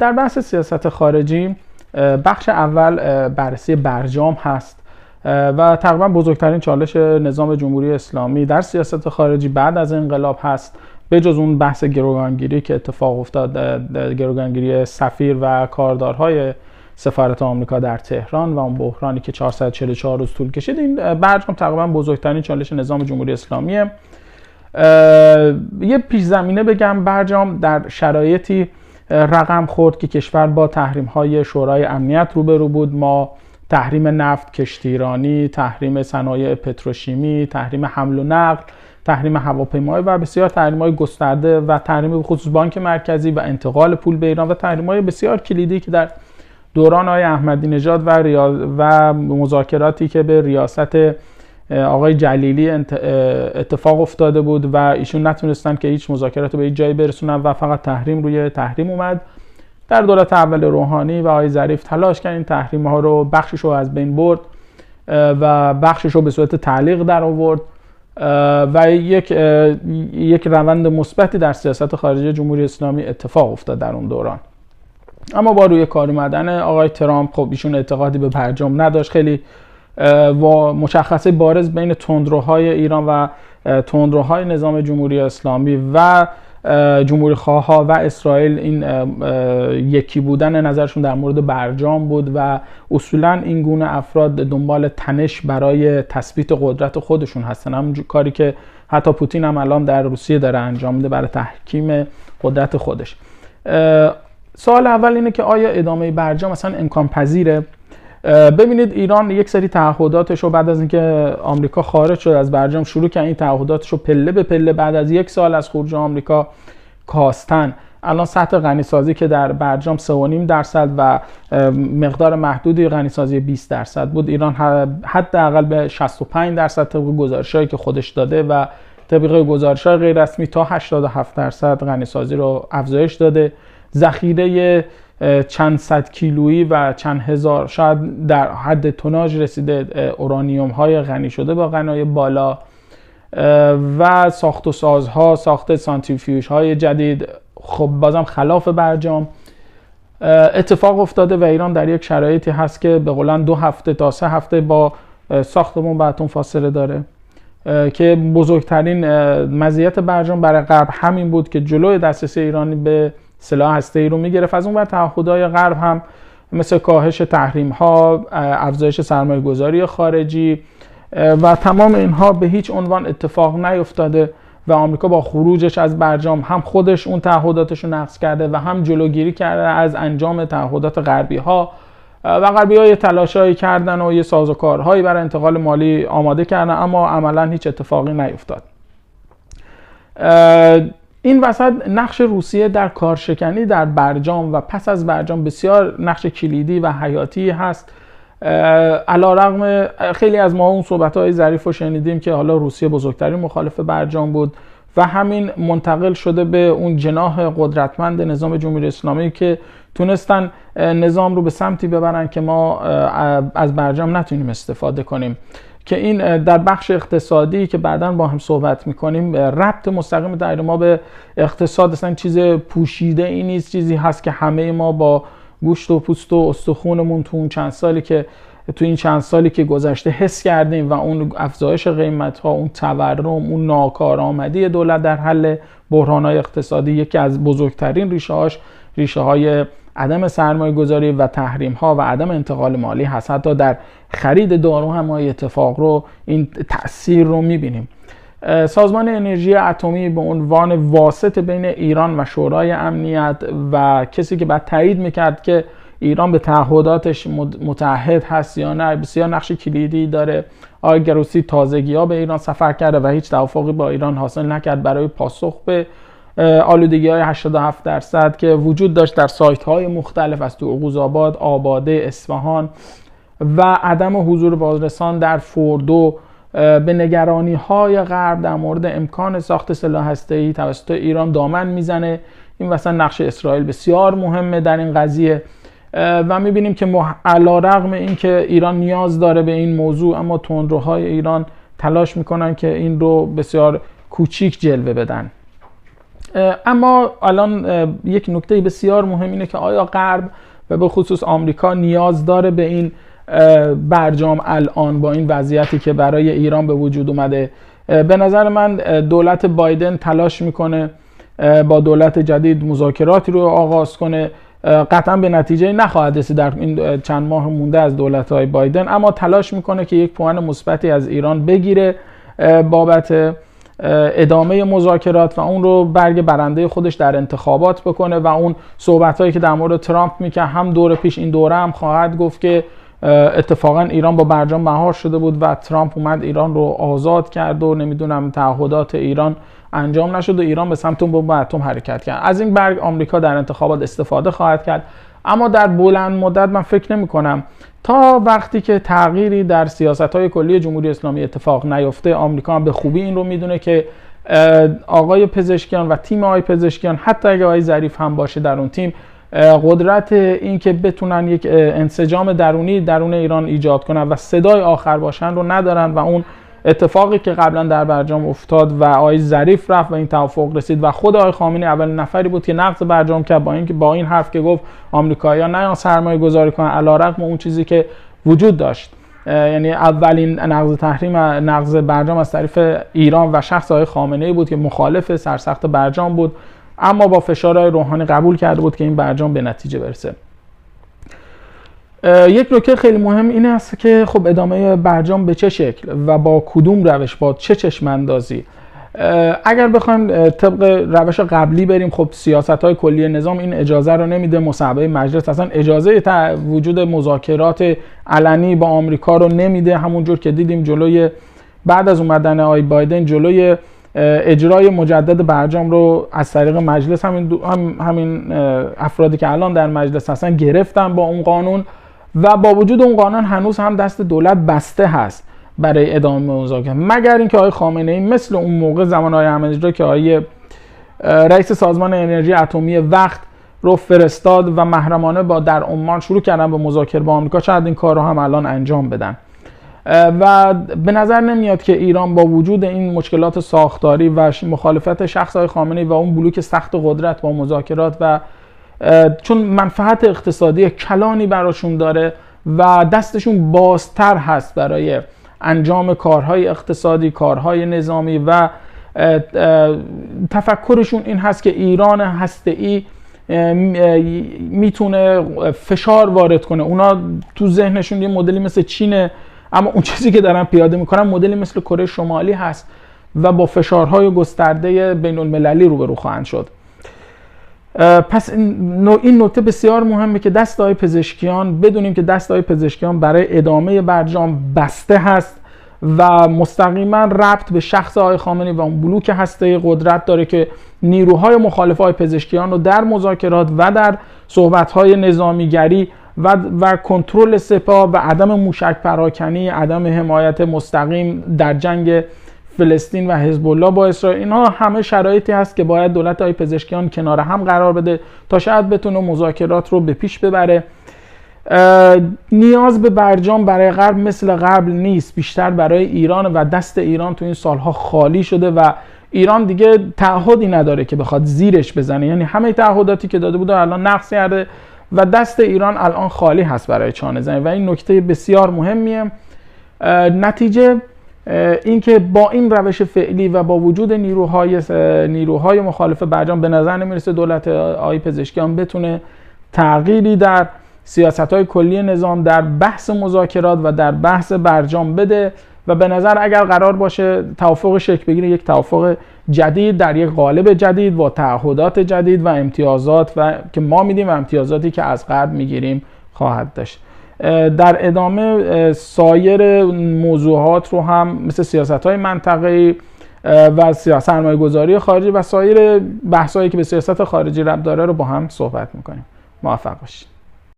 در بحث سیاست خارجی بخش اول بررسی برجام هست و تقریبا بزرگترین چالش نظام جمهوری اسلامی در سیاست خارجی بعد از انقلاب هست، به جز اون بحث گروگانگیری که اتفاق افتاد، گروگانگیری سفیر و کاردارهای سفارت آمریکا در تهران و اون بحرانی که 444 روز طول کشید. این برجام تقریبا بزرگترین چالش نظام جمهوری اسلامیه. یه پیش زمینه بگم، برجام در شرایطی رقم خورد که کشور با تحریم‌های شورای امنیت روبرو بود. ما تحریم نفت، کشتیرانی، تحریم صنایع پتروشیمی، تحریم حمل و نقل، تحریم هواپیمایی و بسیار تحریم‌های گسترده و تحریم به خصوص بانک مرکزی و انتقال پول به ایران و تحریم‌های بسیار کلیدی که در دوران آقای احمدی نژاد و مذاکراتی که به ریاست آقای جلیلی اتفاق افتاده بود و ایشون نتونستن که هیچ مذاکرات رو به هیچ جایی برسونن و فقط تحریم روی تحریم اومد. در دولت اول روحانی و آقای ظریف تلاش کردن این تحریم ها رو بخشش رو از بین برد و بخشش رو به صورت تعلیق در آورد و یک روند مثبتی در سیاست خارجی جمهوری اسلامی اتفاق افتاد در اون دوران. اما با روی کار اومدن آقای ترامپ، خب ایشون اعتقادی به برجام نداشت. خیلی و مشخصه بارز بین تندروهای ایران و تندروهای نظام جمهوری اسلامی و جمهوری خواها و اسرائیل این یکی بودن نظرشون در مورد برجام بود و اصولا این گونه افراد دنبال تنش برای تثبیت قدرت خودشون هستن، همون کاری که حتی پوتین هم الان در روسیه داره انجام میده برای تحکیم قدرت خودش. سوال اول اینه که آیا ادامه برجام مثلا امکان پذیره؟ ببینید ایران یک سری تعهداتش رو بعد از اینکه آمریکا خارج شد از برجام شروع کرد این تعهداتش رو پله به پله بعد از یک سال از خروج آمریکا کاستن. الان سطح غنیسازی که در برجام 3.5% و مقدار محدودی غنیسازی 20% بود، ایران حداقل به 65% طبق گزارشایی که خودش داده و طبق گزارش‌های غیر رسمی تا 87% غنیسازی رو افزایش داده. ذخیره چند صد کیلویی و چند هزار شاید در حد توناژ رسیده اورانیوم های غنی شده با غنای بالا و ساخت و سازها، ساخت سانتریفیوژ های جدید خب بازم خلاف برجام اتفاق افتاده و ایران در یک شرایطی هست که به قولن 2 هفته تا 3 هفته با ساختمون بهتون فاصله داره که بزرگترین مزیت برجام برای غرب همین بود که جلوی دسترسی ایرانی به سلاح هسته‌ای رو میگرفت. از اون ور تعهدات غرب هم مثل کاهش تحریم ها، افزایش سرمایه گذاری خارجی و تمام اینها به هیچ عنوان اتفاق نیفتاده و آمریکا با خروجش از برجام هم خودش اون تعهداتش رو نقض کرده و هم جلوگیری کرده از انجام تعهدات غربی ها و غربی ها یه تلاشایی کردن و یه سازوکارهایی برای انتقال مالی آماده کردن اما عملا هیچ اتفاقی نیفتاد. این وسط نقش روسیه در کارشکنی در برجام و پس از برجام بسیار نقش کلیدی و حیاتی هست. علیرغم خیلی از ما اون صحبت‌های ظریف رو شنیدیم که حالا روسیه بزرگترین مخالف برجام بود و همین منتقل شده به اون جناح قدرتمند نظام جمهوری اسلامی که تونستن نظام رو به سمتی ببرن که ما از برجام نتونیم استفاده کنیم، که این در بخش اقتصادی که بعداً با هم صحبت میکنیم ربط مستقیم در ما به اقتصاد اصلا چیز پوشیده ای نیست، چیزی هست که همه ما با گوشت و پوست و استخونمون تو این چند سالی که گذشته حس کردیم و اون افزایش قیمت ها، اون تورم، اون ناکارآمدی دولت در حل بحران‌های اقتصادی یکی از بزرگترین ریشه های عدم سرمایه گذاری و تحریم ها و عدم انتقال مالی هست. حتی در خرید دارو هم اتفاق رو این تأثیر رو میبینیم. سازمان انرژی اتمی به عنوان واسط بین ایران و شورای امنیت و کسی که بعد تایید میکرد که ایران به تعهداتش متعهد هست یا نه بسیار نقش کلیدی داره. آقای گروسی تازگی‌ها به ایران سفر کرده و هیچ توافقی با ایران حاصل نکرد برای پاسخ به آلودگی‌های 87% که وجود داشت در سایت‌های مختلف از تو قوزآباد، آباده، اصفهان و عدم حضور بازرسان در فوردو به نگرانی‌های غرب در مورد امکان ساخت سلاح هسته‌ای توسط ایران دامن میزنه. این واسه نقش اسرائیل بسیار مهمه در این قضیه و می‌بینیم که علی‌رغم اینکه ایران نیاز داره به این موضوع اما تندروهای ایران تلاش می‌کنن که این رو بسیار کوچیک جلوه بدن. اما الان یک نکته بسیار مهم اینه که آیا غرب و به خصوص آمریکا نیاز داره به این برجام الان با این وضعیتی که برای ایران به وجود اومده؟ به نظر من دولت بایدن تلاش میکنه با دولت جدید مذاکراتی رو آغاز کنه. قطعا به نتیجه نخواهد رسید در این چند ماه مونده از دولت‌های بایدن، اما تلاش میکنه که یک پوان مثبتی از ایران بگیره بابت ادامه مذاکرات و اون رو برگ برنده خودش در انتخابات بکنه و اون صحبت‌هایی که در مورد ترامپ میکنه هم دور پیش این دوره هم خواهد گفت که اتفاقا ایران با برجام مهار شده بود و ترامپ اومد ایران رو آزاد کرد و نمیدونم تعهدات ایران انجام نشد و ایران به سمت بمب اتم حرکت کرد. از این برگ آمریکا در انتخابات استفاده خواهد کرد، اما در بلند مدت من فکر نمی کنم تا وقتی که تغییری در سیاست‌های کلی جمهوری اسلامی اتفاق نیفته. آمریکا هم به خوبی این رو میدونه که آقای پزشکیان و تیم آقای پزشکیان، حتی اگه آقای ظریف هم باشه در اون تیم، قدرت این که بتونن یک انسجام درون ایران ایجاد کنن و صدای آخر باشن رو ندارن و اون اتفاقی که قبلا در برجام افتاد و آقای ظریف رفت و این توافق رسید و خود آقای خامنه‌ای اولین نفری بود که نقض برجام کرد، با این حرف که گفت آمریکایی‌ها نیان سرمایه گذاری کنن علیرغم اون چیزی که وجود داشت. یعنی اولین نقض برجام از طرف ایران و شخص آقای خامنه‌ای بود که مخالف سرسخت برجام بود، اما با فشار روحانی قبول کرده بود که این برجام به نتیجه برسه. یک نکته خیلی مهم این است که خب ادامه برجام به چه شکل و با کدوم روش، با چه چشم‌اندازی؟ اگر بخوایم طبق روش قبلی بریم، خب سیاست‌های کلی نظام این اجازه رو نمیده. مصوبه مجلس اصلا اجازه وجود مذاکرات علنی با آمریکا رو نمیده. همونجور که دیدیم جلوی بعد از اومدن آقای بایدن جلوی اجرای مجدد برجام رو از طریق مجلس همین افرادی که الان در مجلس هستن گرفتن با اون قانون و با وجود اون قانون هنوز هم دست دولت بسته هست برای ادامه مذاکرات، مگر اینکه آقای خامنه‌ای مثل اون موقع زمان آقای احمدی‌نژاد که آقای رئیس سازمان انرژی اتمی وقت رو فرستاد و محرمانه با در عمان شروع کردن به مذاکره با آمریکا، شاید این کار رو هم الان انجام بدن. و به نظر نمیاد که ایران با وجود این مشکلات ساختاری و مخالفت شخص آقای خامنه‌ای و اون بلوک سخت قدرت با مذاکرات و چون منفعت اقتصادی کلانی براشون داره و دستشون بازتر هست برای انجام کارهای اقتصادی، کارهای نظامی و تفکرشون این هست که ایران هسته‌ای میتونه فشار وارد کنه. اونا تو ذهنشون یه مدلی مثل چینه، اما اون چیزی که دارن پیاده میکنن مدلی مثل کره شمالی هست و با فشارهای گسترده بین المللی روبرو خواهند شد. پس این نکته بسیار مهمه که دست آقای پزشکیان بدونیم که دست آقای پزشکیان برای ادامه برجام بسته هست و مستقیما ربط به شخص آقای خامنه‌ای و اون بلوک هسته قدرت داره که نیروهای مخالف آقای پزشکیان رو در مذاکرات و در صحبت‌های نظامیگری و کنترل سپاه و عدم موشک پراکنی، عدم حمایت مستقیم در جنگ فلسطین و حزب الله با اسرائیل، اینها همه شرایطی هست که باید دولت آقای پزشکیان کنار هم قرار بده تا شاید بتونه مذاکرات رو به پیش ببره. نیاز به برجام برای غرب مثل قبل نیست، بیشتر برای ایران و دست ایران تو این سالها خالی شده و ایران دیگه تعهدی نداره که بخواد زیرش بزنه. یعنی همه تعهداتی که داده بود الان نقض کرده و دست ایران الان خالی هست برای چانه زنی و این نکته بسیار مهمیه. نتیجه این که با این روش فعلی و با وجود نیروهای مخالف برجام به نظر نمیرسه دولت آقای پزشکیان بتونه تغییری در سیاست‌های کلی نظام در بحث مذاکرات و در بحث برجام بده و به نظر اگر قرار باشه توافق شکل بگیره، یک توافق جدید در یک قالب جدید با تعهدات جدید و امتیازات و که ما میدیم و امتیازاتی که از غرب میگیریم خواهد داشت. در ادامه سایر موضوعات رو هم مثل سیاست‌های منطقه‌ای و سرمایه‌گذاری خارجی و سایر بحث‌هایی که به سیاست خارجی ربط داره رو با هم صحبت می‌کنیم. موفق باشید.